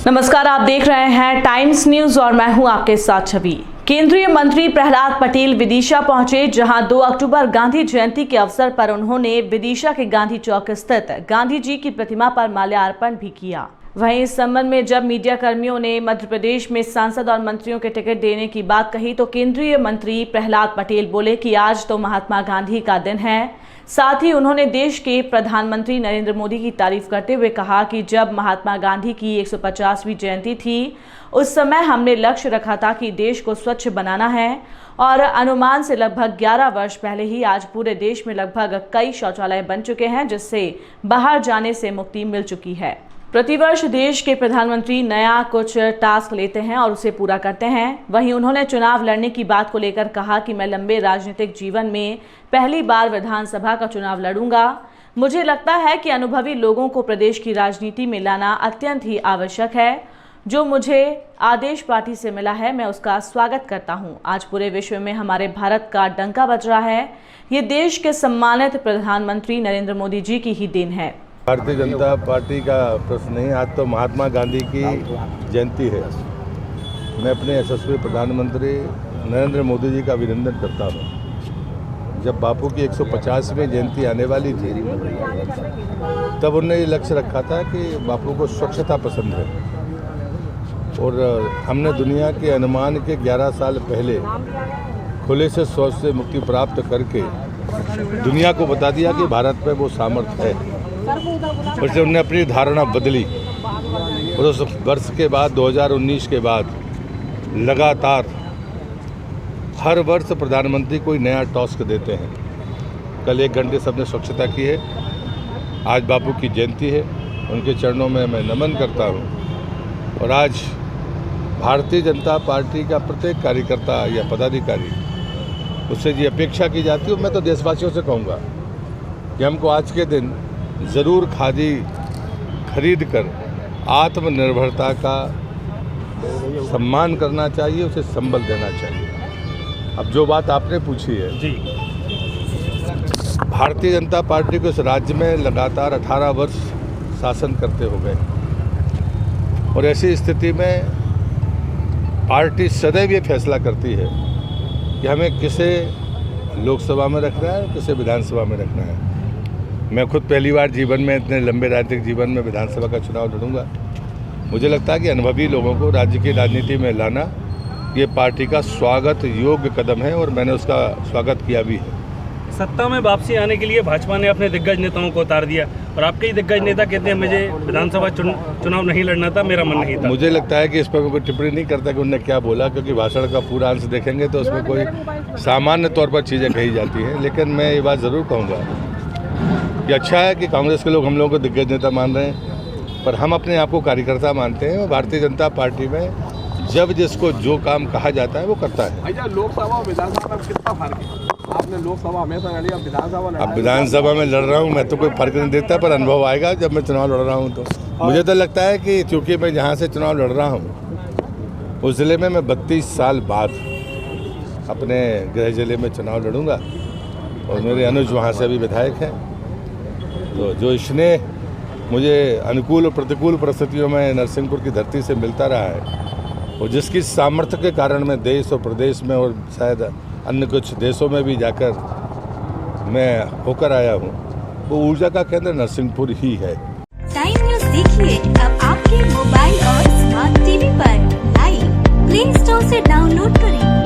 नमस्कार, आप देख रहे हैं टाइम्स न्यूज और मैं हूं आपके साथ छवि। केंद्रीय मंत्री प्रहलाद पटेल विदिशा पहुंचे, जहां 2 अक्टूबर गांधी जयंती के अवसर पर उन्होंने विदिशा के गांधी चौक स्थित गांधी जी की प्रतिमा पर माल्यार्पण भी किया। वहीं इस संबंध में जब मीडिया कर्मियों ने मध्य प्रदेश में सांसद और मंत्रियों के टिकट देने की बात कही तो केंद्रीय मंत्री प्रहलाद पटेल बोले कि आज तो महात्मा गांधी का दिन है। साथ ही उन्होंने देश के प्रधानमंत्री नरेंद्र मोदी की तारीफ करते हुए कहा कि जब महात्मा गांधी की 150वीं जयंती थी उस समय हमने लक्ष्य रखा था कि देश को स्वच्छ बनाना है और अनुमान से लगभग 11 वर्ष पहले ही आज पूरे देश में लगभग कई शौचालय बन चुके हैं, जिससे बाहर जाने से मुक्ति मिल चुकी है। प्रतिवर्ष देश के प्रधानमंत्री नया कुछ टास्क लेते हैं और उसे पूरा करते हैं। वहीं उन्होंने चुनाव लड़ने की बात को लेकर कहा कि मैं लंबे राजनीतिक जीवन में पहली बार विधानसभा का चुनाव लड़ूंगा। मुझे लगता है कि अनुभवी लोगों को प्रदेश की राजनीति में लाना अत्यंत ही आवश्यक है। जो मुझे आदेश पार्टी से मिला है मैं उसका स्वागत करता हूं। आज पूरे विश्व में हमारे भारत का डंका बज रहा है। ये देश के सम्मानित प्रधानमंत्री नरेंद्र मोदी जी की ही देन है। भारतीय जनता पार्टी का प्रश्न नहीं, आज तो महात्मा गांधी की जयंती है। मैं अपने यशस्वी प्रधानमंत्री नरेंद्र मोदी जी का अभिनंदन करता हूं। जब बापू की 150वीं जयंती आने वाली थी तब उन्होंने ये लक्ष्य रखा था कि बापू को स्वच्छता पसंद है और हमने दुनिया के अनुमान के 11 साल पहले खुले से शौच से मुक्ति प्राप्त करके दुनिया को बता दिया कि भारत में वो सामर्थ्य है। उससे उन्होंने अपनी धारणा बदली और उस वर्ष के बाद 2019 के बाद लगातार हर वर्ष प्रधानमंत्री कोई नया टास्क देते हैं। कल 1 घंटे सबने स्वच्छता की है। आज बापू की जयंती है, उनके चरणों में मैं नमन करता हूं। और आज भारतीय जनता पार्टी का प्रत्येक कार्यकर्ता या पदाधिकारी उससे ये अपेक्षा की जाती है। मैं तो देशवासियों से कहूँगा कि हमको आज के दिन ज़रूर खादी खरीद कर आत्मनिर्भरता का सम्मान करना चाहिए, उसे संबल देना चाहिए। अब जो बात आपने पूछी है जी, भारतीय जनता पार्टी को इस राज्य में लगातार 18 वर्ष शासन करते हो गए और ऐसी स्थिति में पार्टी सदैव ये फैसला करती है कि हमें किसे लोकसभा में रखना है और किसे विधानसभा में रखना है। मैं खुद पहली बार जीवन में, इतने लंबे राजनीतिक जीवन में विधानसभा का चुनाव लड़ूंगा। मुझे लगता है कि अनुभवी लोगों को राज्य की राजनीति में लाना ये पार्टी का स्वागत योग्य कदम है और मैंने उसका स्वागत किया भी है। सत्ता में वापसी आने के लिए भाजपा ने अपने दिग्गज नेताओं को उतार दिया और आपके ही दिग्गज नेता कहते हैं मुझे विधानसभा चुनाव नहीं लड़ना था, मेरा मन नहीं था। मुझे लगता है कि इस पर मैं कोई टिप्पणी नहीं करता कि उन्होंने क्या बोला, क्योंकि भाषण का पूरा अंश देखेंगे तो उसमें कोई सामान्य तौर पर चीज़ें कही जाती हैं। लेकिन मैं ये बात ज़रूर कहूँगा कि अच्छा है कि कांग्रेस के लोग हम लोगों को दिग्गज नेता मान रहे हैं, पर हम अपने आप को कार्यकर्ता मानते हैं और भारतीय जनता पार्टी में जब जिसको जो काम कहा जाता है वो करता है। अच्छा, लोकसभा और विधानसभा में कितना फर्क है? आपने लोकसभा हमेशा लड़ी, अब विधानसभा में लड़ रहा हूँ मैं तो कोई फर्क नहीं देता, पर अनुभव आएगा जब मैं चुनाव लड़ रहा हूँ तो। मुझे तो लगता है कि चूँकि मैं जहाँ से चुनाव लड़ रहा हूँ उस ज़िले में मैं 32 साल बाद अपने गृह जिले में चुनाव लड़ूंगा और मेरे अनुज वहाँ से अभी विधायक हैं। तो जो स्नेह मुझे अनुकूल और प्रतिकूल परिस्थितियों में नरसिंहपुर की धरती से मिलता रहा है और जिसकी सामर्थ्य के कारण मैं देश और प्रदेश में और शायद अन्य कुछ देशों में भी जाकर मैं होकर आया हूँ, वो ऊर्जा का केंद्र नरसिंहपुर ही है। टाइम न्यूज़ देखिए अब आपके मोबाइल और स्मार्ट टीवी पर लाइव प्ले स्टोर से डाउनलोड करें।